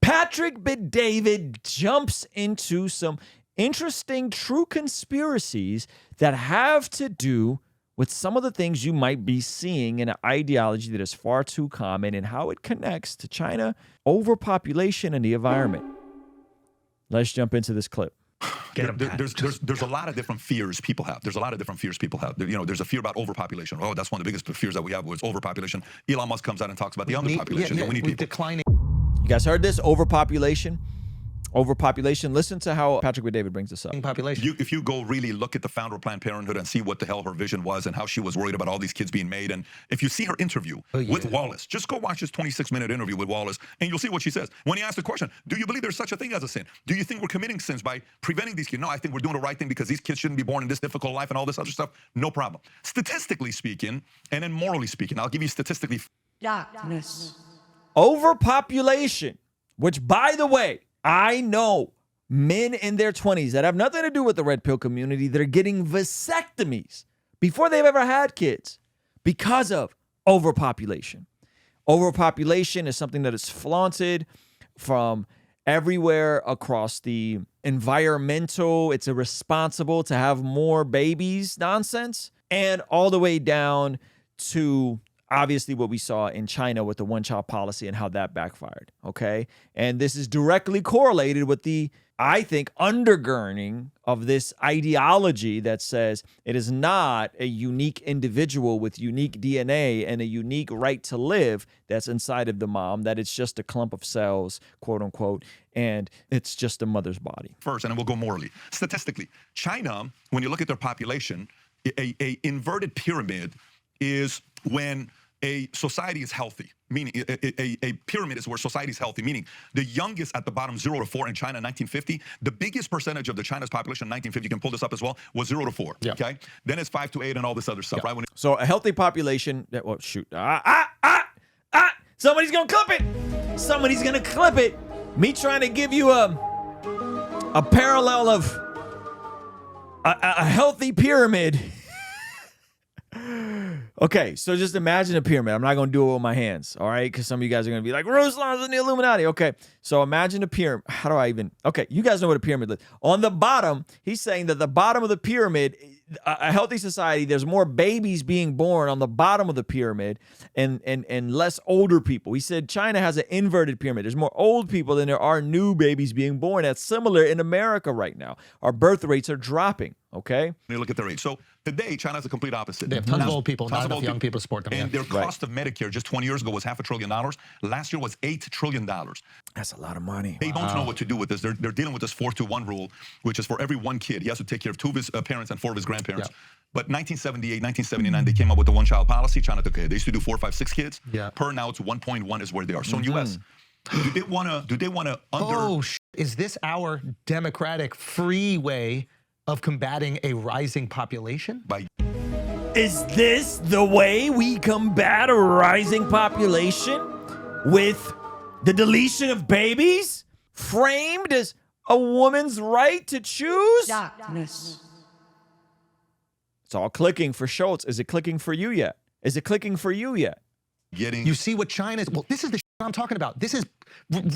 Patrick Bet-David jumps into some interesting true conspiracies that have to do with some of the things you might be seeing in an ideology that is far too common and how it connects to China, overpopulation, and the environment. Let's jump into this clip. There's a lot of different fears people have. There's a lot of different fears people have. You know, there's a fear about overpopulation. Oh, that's one of the biggest fears that we have was overpopulation. Elon Musk comes out and talks about the underpopulation. We need people. Declining. You guys heard this? Overpopulation. Overpopulation. Listen to how Patrick Bet-David brings this up. Population. If you go really look at the founder of Planned Parenthood and see what the hell her vision was and how she was worried about all these kids being made, and if you see her interview with Wallace, just go watch this 26-minute interview with Wallace, and you'll see what she says. When he asked the question, do you believe there's such a thing as a sin? Do you think we're committing sins by preventing these kids? No, I think we're doing the right thing because these kids shouldn't be born in this difficult life and all this other stuff. No problem. Statistically speaking, and then morally speaking, I'll give you statistically. Darkness. Overpopulation, which, by the way, I know men in their 20s that have nothing to do with the red pill community that are getting vasectomies before they've ever had kids because of overpopulation. Overpopulation is something that is flaunted from everywhere across the environmental, it's irresponsible to have more babies nonsense, and all the way down to obviously what we saw in China with the one-child policy and how that backfired, okay? And this is directly correlated with the, I think, undergirding of this ideology that says it is not a unique individual with unique DNA and a unique right to live that's inside of the mom, that it's just a clump of cells, quote unquote, and it's just a mother's body. First, and then we'll go morally. Statistically, China, when you look at their population, a inverted pyramid is when a society is healthy, meaning a pyramid is where society is healthy, meaning the youngest at the bottom, 0 to 4 in China in 1950, the biggest percentage of the China's population in 1950, you can pull this up as well, was 0 to 4, okay? Then it's 5 to 8 and all this other stuff, right? So a healthy population, well, shoot, somebody's gonna clip it. Somebody's gonna clip it. Me trying to give you a parallel of a healthy pyramid. Okay, so just imagine a pyramid. I'm not going to do it with my hands, all right? Because some of you guys are going to be like, Ruslan's in the Illuminati. Okay, so imagine a pyramid. How do I even? Okay, you guys know what a pyramid is. On the bottom, he's saying that the bottom of the pyramid, a healthy society, there's more babies being born on the bottom of the pyramid and less older people. He said China has an inverted pyramid. There's more old people than there are new babies being born. That's similar in America right now. Our birth rates are dropping, okay? You look at their age. So today, China's the complete opposite. They have tons of old people, not enough young people to support them. And their cost of Medicare just 20 years ago was $500 billion. Last year was $8 trillion. That's a lot of money. They don't know what to do with this. They're dealing with this 4-to-1 rule, which is for every one kid, he has to take care of 2 of his parents and 4 of his grandparents. But 1978, 1979, they came up with the one-child policy. China took it. They used to do 4, 5, 6 kids. Per now, it's 1.1 is where they are. So in U.S., do they want to Oh, is this our democratic free way of combating a rising population? Is this the way we combat a rising population? With the deletion of babies? Framed as a woman's right to choose? Darkness. It's all clicking for Schultz. Is it clicking for you yet? Is it clicking for you yet? You see what China's, well, this is the I'm talking about. This is,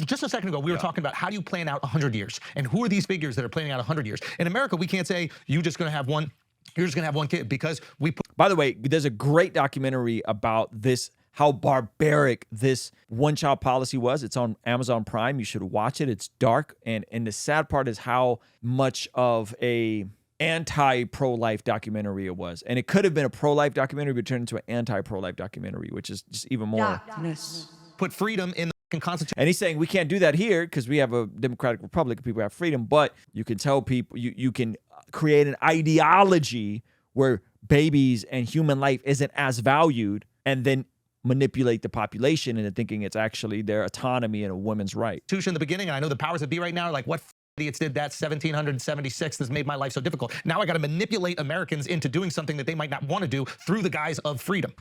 just a second ago, we were talking about how do you plan out 100 years? And who are these figures that are planning out 100 years? In America, we can't say, you're just going to have one, you're just going to have one kid because we put. By the way, there's a great documentary about this, how barbaric this one-child policy was. It's on Amazon Prime. You should watch it. It's dark. And the sad part is how much of a anti-pro-life documentary it was. And it could have been a pro-life documentary, but turned into an anti-pro-life documentary, which is just even more. Darkness. Put freedom in the Constitution. And he's saying we can't do that here because we have a democratic republic and people have freedom, but you can tell people, you can create an ideology where babies and human life isn't as valued and then manipulate the population into thinking it's actually their autonomy and a woman's right. In the beginning, and I know the powers that be right now are like, what idiots did that 1776 that's made my life so difficult. Now I got to manipulate Americans into doing something that they might not want to do through the guise of freedom.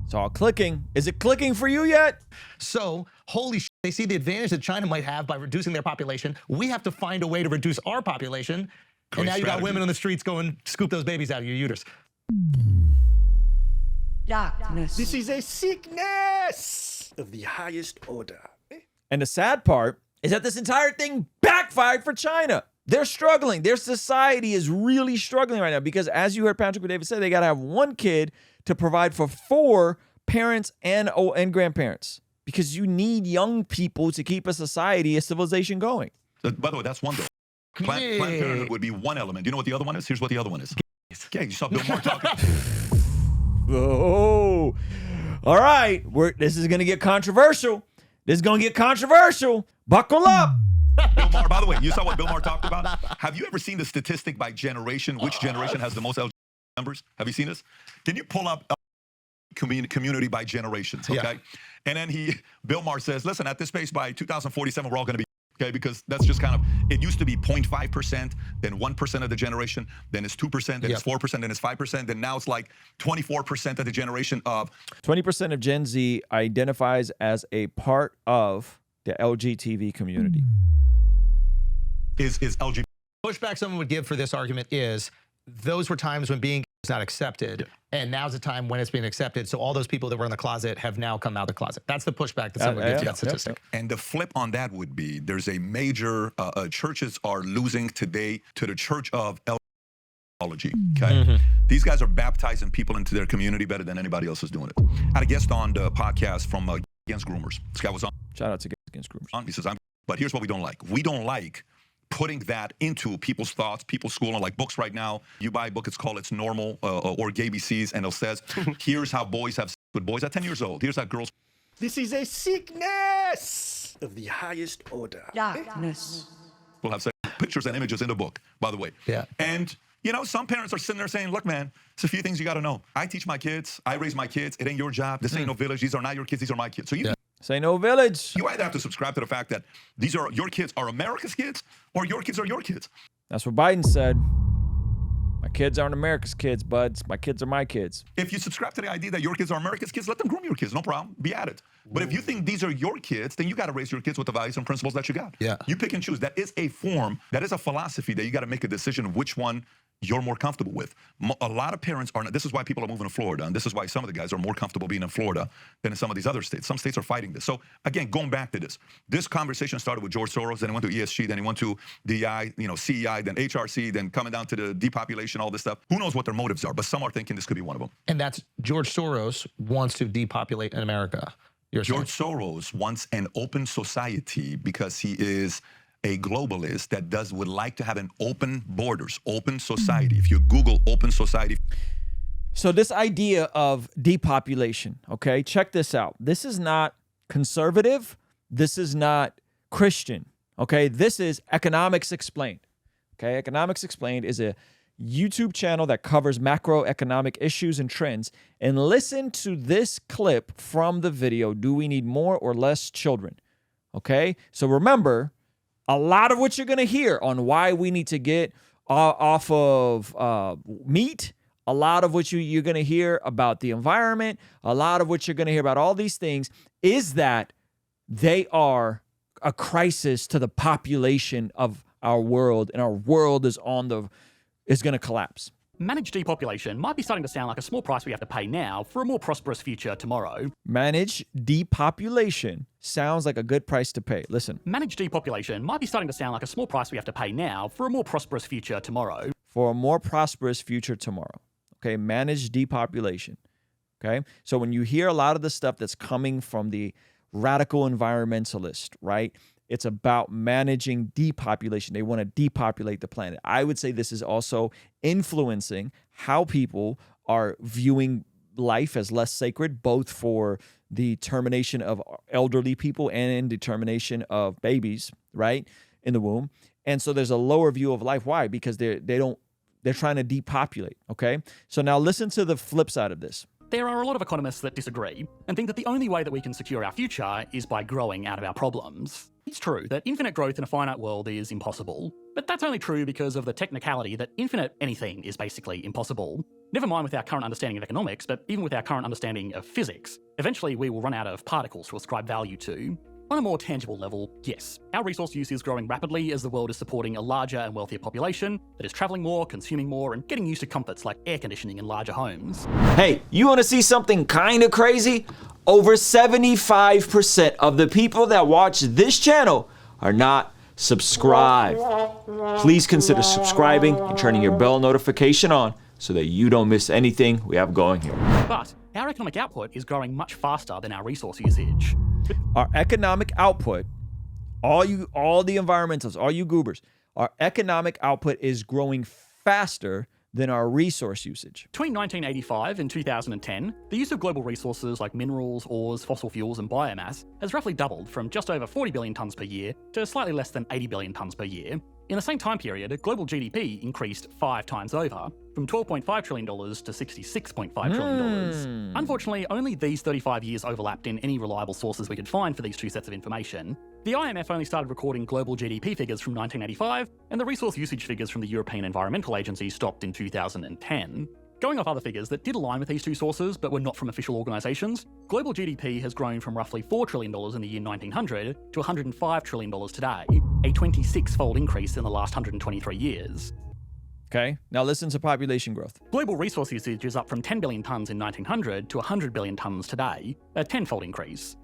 It's all clicking. Is it clicking for you yet? So, holy shit, they see the advantage that China might have by reducing their population. We have to find a way to reduce our population. And now you got women on the streets going, scoop those babies out of your uterus. Darkness. This is a sickness. of the highest order. And the sad part is that this entire thing backfired for China. They're struggling. Their society is really struggling right now because, as you heard Patrick David say, they got to have one kid to provide for 4 parents and grandparents because you need young people to keep a society, a civilization going. By the way, that's one though. Planned Parenthood would be one element. Do you know what the other one is? Here's what the other one is. Okay, you saw Bill Maher talking. Oh, all right. This is going to get controversial. This is going to get controversial. Buckle up. Bill Maher, by the way, you saw what Bill Maher talked about? Have you ever seen the statistic by generation? Which generation has the most LGBT members? Have you seen this? Can you pull up community by generations, okay? Yeah. And then Bill Maher says, listen, at this pace by 2047, we're all going to be, okay? Because that's just kind of, it used to be 0.5%, then 1% of the generation, then it's 2%, then it's 4%, then it's 5%, then now it's like 24% of the generation of. 20% of Gen Z identifies as a part of the LGTB community. Is LGBT. Pushback someone would give for this argument is those were times when being was not accepted, and now's the time when it's being accepted. So all those people that were in the closet have now come out of the closet. That's the pushback that someone would give to that statistic. And the flip on that would be there's a major churches are losing today to the church of LGBT. Okay, these guys are baptizing people into their community better than anybody else is doing it. I had a guest on the podcast from Against Groomers. This guy was on. Shout out to Against Groomers. He says, but here's what we don't like. We don't like putting that into people's thoughts, people's school, and like books right now. You buy a book, it's called It's Normal or Gay BCs, and it says, here's how boys have sex with boys at 10 years old. Here's how girls. This is a sickness of the highest order. darkness, Will have sex. Pictures and images in the book, by the way. Yeah. And, you know, some parents are sitting there saying, look, man, it's a few things you got to know. I teach my kids. I raise my kids. It ain't your job. This ain't no village. These are not your kids. These are my kids. So you Say no village. You either have to subscribe to the fact that these are your kids are America's kids or your kids are your kids. That's what Biden said. My kids aren't America's kids, buds. My kids are my kids. If you subscribe to the idea that your kids are America's kids, let them groom your kids. No problem. Be at it. But if you think these are your kids, then you got to raise your kids with the values and principles that you got. Yeah. You pick and choose. That is a form. That is a philosophy that you got to make a decision of which one you're more comfortable with. A lot of parents are not. This is why people are moving to Florida, and this is why some of the guys are more comfortable being in Florida than in some of these other states. Some states are fighting this. So again, going back to this conversation started with George Soros, then he went to ESG, then he went to DI, CEI, then HRC, then coming down to the depopulation, all this stuff. Who knows what their motives are? But some are thinking this could be one of them. And that's George Soros wants to depopulate in America. George Soros wants an open society because he is a globalist that would like to have an open borders, open society. If you Google open society. So this idea of depopulation, okay, check this out. This is not conservative. This is not Christian, okay? This is Economics Explained, okay? Economics Explained is a YouTube channel that covers macroeconomic issues and trends. And listen to this clip from the video, Do We Need More or Less Children? Okay? So remember, a lot of what you're going to hear on why we need to get off of meat, a lot of what you're going to hear about the environment, a lot of what you're going to hear about all these things is that they are a crisis to the population of our world, and our world is going to collapse. Managed depopulation might be starting to sound like a small price we have to pay now for a more prosperous future tomorrow. Managed depopulation sounds like a good price to pay. Listen. Managed depopulation might be starting to sound like a small price we have to pay now for a more prosperous future tomorrow. For a more prosperous future tomorrow. Okay, managed depopulation. Okay, so when you hear a lot of the stuff that's coming from the radical environmentalist, right? It's about managing depopulation. They want to depopulate the planet. I would say this is also influencing how people are viewing life as less sacred, both for the termination of elderly people and in determination of babies, right, in the womb. And so there's a lower view of life. Why? Because they're trying to depopulate, okay? So now listen to the flip side of this. There are a lot of economists that disagree and think that the only way that we can secure our future is by growing out of our problems. It's true that infinite growth in a finite world is impossible, but that's only true because of the technicality that infinite anything is basically impossible. Never mind with our current understanding of economics, but even with our current understanding of physics, eventually we will run out of particles to ascribe value to. On a more tangible level, yes, our resource use is growing rapidly as the world is supporting a larger and wealthier population that is traveling more, consuming more, and getting used to comforts like air conditioning in larger homes. Hey, you want to see something kind of crazy? over 75% of the people that watch this channel are not subscribed. Please consider subscribing and turning your bell notification on so that you don't miss anything we have going here. But our economic output is growing much faster than our resource usage. Our economic output, all the environmentalists, all you goobers, our economic output is growing faster than our resource usage. Between 1985 and 2010, the use of global resources like minerals, ores, fossil fuels, and biomass has roughly doubled from just over 40 billion tonnes per year to slightly less than 80 billion tonnes per year. In the same time period, global GDP increased 5 times over, from $12.5 trillion to $66.5 trillion. Unfortunately, only these 35 years overlapped in any reliable sources we could find for these two sets of information. The IMF only started recording global GDP figures from 1985, and the resource usage figures from the European Environmental Agency stopped in 2010. Going off other figures that did align with these two sources but were not from official organisations, global GDP has grown from roughly $4 trillion in the year 1900 to $105 trillion today, a 26-fold increase in the last 123 years. Okay, now listen to population growth. Global resource usage is up from 10 billion tonnes in 1900 to 100 billion tonnes today, a 10-fold increase.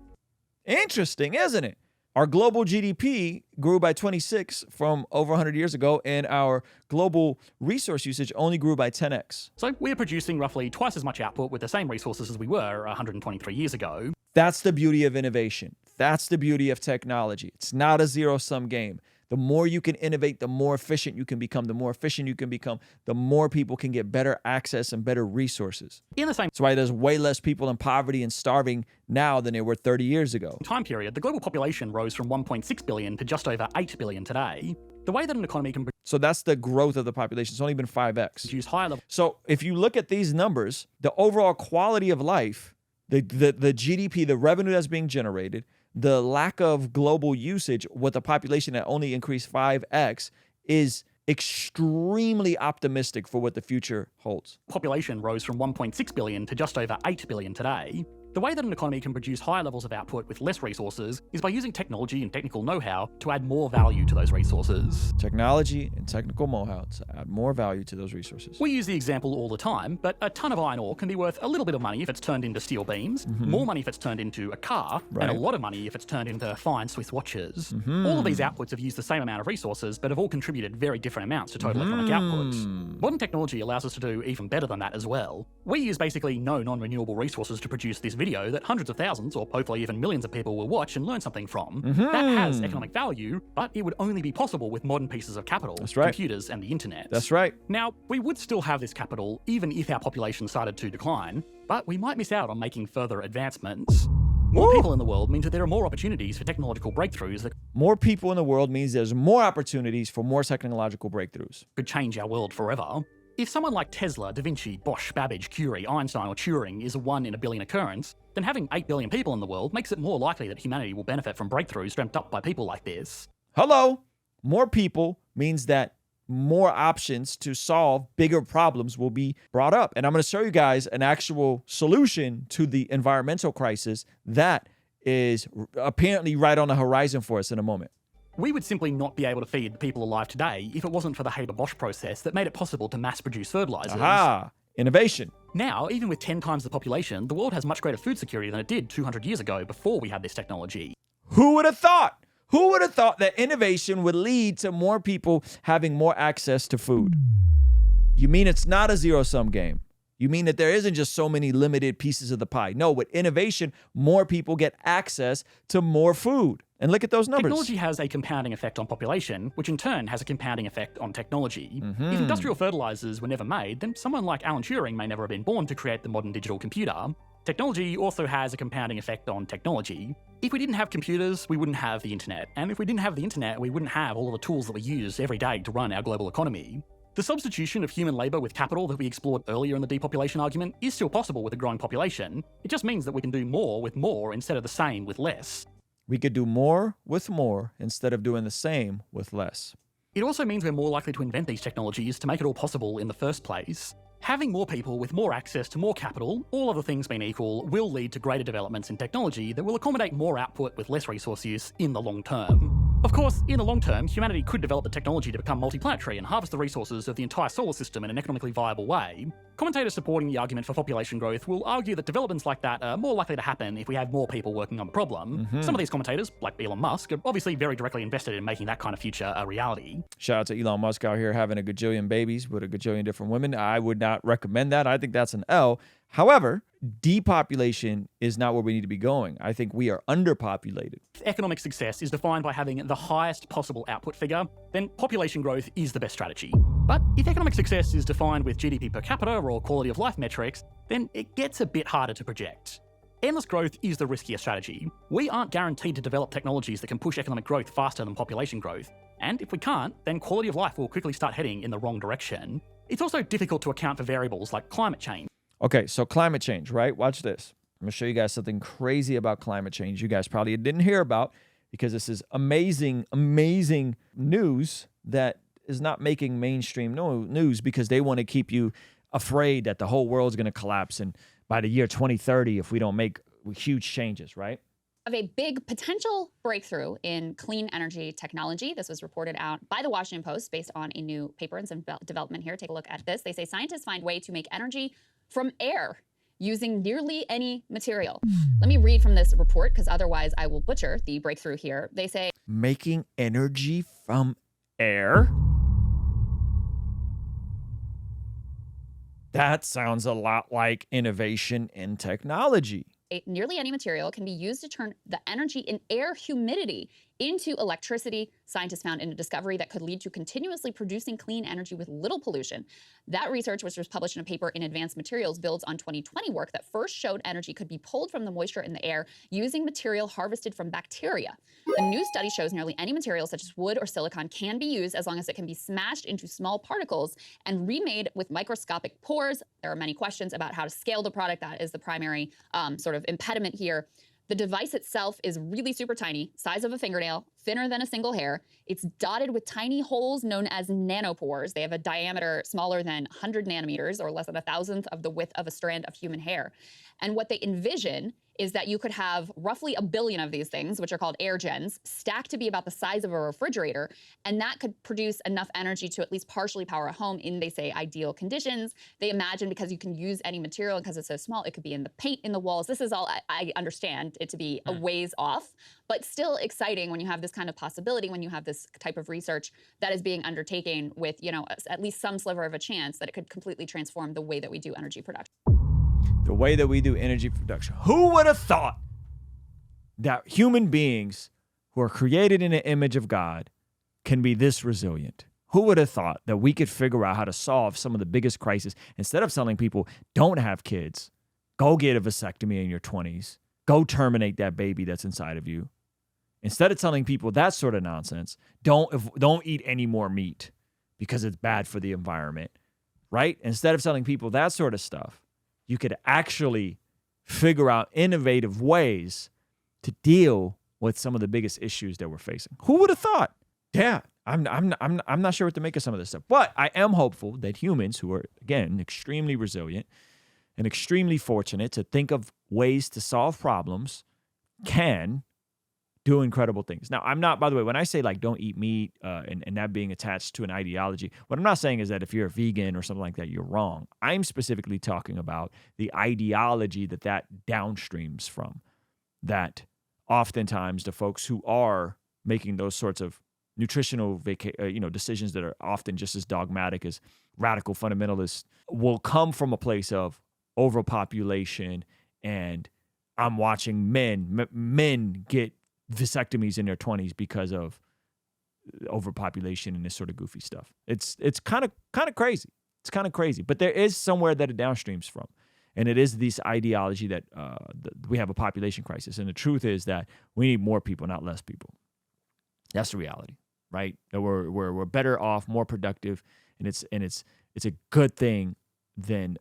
Interesting, isn't it? Our global GDP grew by 26 from over 100 years ago, and our global resource usage only grew by 10x. So we're producing roughly twice as much output with the same resources as we were 123 years ago. That's the beauty of innovation. That's the beauty of technology. It's not a zero-sum game. The more you can innovate, the more efficient you can become. The more efficient you can become, the more people can get better access and better resources. In the same That's why there's way less people in poverty and starving now than there were 30 years ago. time period, the global population rose from 1.6 billion to just over 8 billion today. The way that an economy can So that's the growth of the population. It's only been 5x. produce higher levels So if you look at these numbers, the overall quality of life, the GDP, the revenue that's being generated, the lack of global usage with a population that only increased 5x is extremely optimistic for what the future holds. population rose from 1.6 billion to just over 8 billion today. The way that an economy can produce higher levels of output with less resources is by using technology and technical know-how to add more value to those resources. Technology and technical know-how to add more value to those resources. We use the example all the time, but a ton of iron ore can be worth a little bit of money if it's turned into steel beams, more money if it's turned into a car, and a Right. lot of money if it's turned into fine Swiss watches. All of these outputs have used the same amount of resources, but have all contributed very different amounts to total economic output. Modern technology allows us to do even better than that as well. We use basically no non-renewable resources to produce this video that hundreds of thousands, or hopefully even millions of people will watch and learn something from. That has economic value, but it would only be possible with modern pieces of capital, That's right. computers and the internet. That's right. Now, we would still have this capital even if our population started to decline, but we might miss out on making further advancements. More people in the world means that there are more opportunities for technological breakthroughs that More people in the world means there's more opportunities for more technological breakthroughs. could change our world forever. If someone like Tesla, Da Vinci, Bosch, Babbage, Curie, Einstein, or Turing is a 1 in a billion occurrence, then having 8 billion people in the world makes it more likely that humanity will benefit from breakthroughs dreamt up by people like this. Hello. More people means that more options to solve bigger problems will be brought up. And I'm going to show you guys an actual solution to the environmental crisis that is apparently right on the horizon for us in a moment. We would simply not be able to feed the people alive today if it wasn't for the Haber-Bosch process that made it possible to mass-produce fertilizers. Aha. Innovation. Now, even with 10 times the population, the world has much greater food security than it did 200 years ago before we had this technology. Who would have thought? Who would have thought that innovation would lead to more people having more access to food? You mean it's not a zero-sum game? You mean that there isn't just so many limited pieces of the pie? No, with innovation, more people get access to more food. And look at those numbers. Technology has a compounding effect on population, which in turn has a compounding effect on technology. If industrial fertilizers were never made, then someone like Alan Turing may never have been born to create the modern digital computer. Technology also has a compounding effect on technology. If we didn't have computers, we wouldn't have the internet. And if we didn't have the internet, we wouldn't have all of the tools that we use every day to run our global economy. The substitution of human labor with capital that we explored earlier in the depopulation argument is still possible with a growing population. It just means that we can do more with more instead of the same with less. We could do more with more instead of doing the same with less. It also means we're more likely to invent these technologies to make it all possible in the first place. Having more people with more access to more capital, all other things being equal, will lead to greater developments in technology that will accommodate more output with less resource use in the long term. Of course, in the long term, humanity could develop the technology to become multiplanetary and harvest the resources of the entire solar system in an economically viable way. Commentators supporting the argument for population growth will argue that developments like that are more likely to happen if we have more people working on the problem. Some of these commentators, like Elon Musk, are obviously very directly invested in making that kind of future a reality. Shout out to Elon Musk out here having a gajillion babies with a gajillion different women. I would not recommend that. I think that's an L. However, depopulation is not where we need to be going. I think we are underpopulated. If economic success is defined by having the highest possible output figure, then population growth is the best strategy. But if economic success is defined with GDP per capita or quality of life metrics, then it gets a bit harder to project. Endless growth is the riskier strategy. We aren't guaranteed to develop technologies that can push economic growth faster than population growth. And if we can't, then quality of life will quickly start heading in the wrong direction. It's also difficult to account for variables like climate change. Okay, so climate change, right? Watch this. I'm going to show you guys something crazy about climate change you guys probably didn't hear about because this is amazing, amazing news that is not making mainstream news because they want to keep you afraid that the whole world's going to collapse and by the year 2030 if we don't make huge changes, right? Of a big potential breakthrough in clean energy technology. This was reported out by the Washington Post based on a new paper and some development here. Take a look at this. They say scientists find a way to make energy from air using nearly any material. Let me read from this report because otherwise I will butcher the breakthrough here. They say making energy from air? That sounds a lot like innovation in technology. Nearly any material can be used to turn the energy in air humidity into electricity. Scientists found in a discovery that could lead to continuously producing clean energy with little pollution. That research, which was published in a paper in Advanced Materials, builds on 2020 work that first showed energy could be pulled from the moisture in the air using material harvested from bacteria. A new study shows nearly any material, such as wood or silicon, can be used as long as it can be smashed into small particles and remade with microscopic pores. There are many questions about how to scale the product. That is the primary sort of impediment here. The device itself is really super tiny, size of a fingernail, thinner than a single hair. It's dotted with tiny holes known as nanopores. They have a diameter smaller than 100 nanometers or less than 1,000th of the width of a strand of human hair. And what they envision is that you could have roughly 1 billion of these things, which are called air gens, stacked to be about the size of a refrigerator, and that could produce enough energy to at least partially power a home in, they say, ideal conditions. They imagine because you can use any material and because it's so small, it could be in the paint in the walls. This is all, I understand it to be a ways off, but still exciting when you have this kind of possibility, when you have this type of research that is being undertaken with, you know, at least some sliver of a chance that it could completely transform the way that we do energy production. The way that we do energy production. Who would have thought that human beings who are created in the image of God can be this resilient? Who would have thought that we could figure out how to solve some of the biggest crises instead of telling people, don't have kids, go get a vasectomy in your 20s, go terminate that baby that's inside of you. Instead of telling people that sort of nonsense, don't eat any more meat because it's bad for the environment, right? Instead of telling people that sort of stuff, you could actually figure out innovative ways to deal with some of the biggest issues that we're facing. Who would have thought? Yeah, I'm not sure what to make of some of this stuff, but I am hopeful that humans who are, again, extremely resilient and extremely fortunate to think of ways to solve problems can do incredible things. Now, I'm not, by the way, when I say like don't eat meat and that being attached to an ideology, what I'm not saying is that if you're a vegan or something like that, you're wrong. I'm specifically talking about the ideology that downstreams from, that oftentimes the folks who are making those sorts of nutritional decisions that are often just as dogmatic as radical fundamentalists will come from a place of overpopulation, and I'm watching men get vasectomies in their 20s because of overpopulation and this sort of goofy stuff. It's kind of crazy. It's kind of crazy, but there is somewhere that it downstreams from, and it is this ideology that we have a population crisis. And the truth is that we need more people, not less people. That's the reality, right? That we're better off, more productive, and it's a good thing than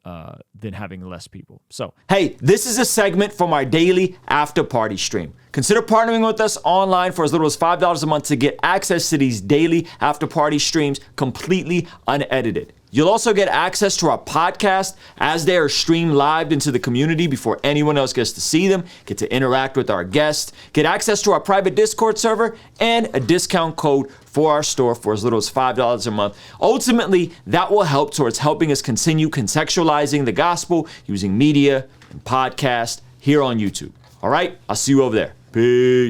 having less people. So, hey, this is a segment from our daily after party stream. Consider partnering with us online for as little as $5 a month to get access to these daily after party streams completely unedited. You'll also get access to our podcast as they are streamed live into the community before anyone else gets to see them, get to interact with our guests, get access to our private Discord server, and a discount code for our store for as little as $5 a month. Ultimately, that will help towards helping us continue contextualizing the gospel using media and podcast here on YouTube. All right, I'll see you over there. Peace.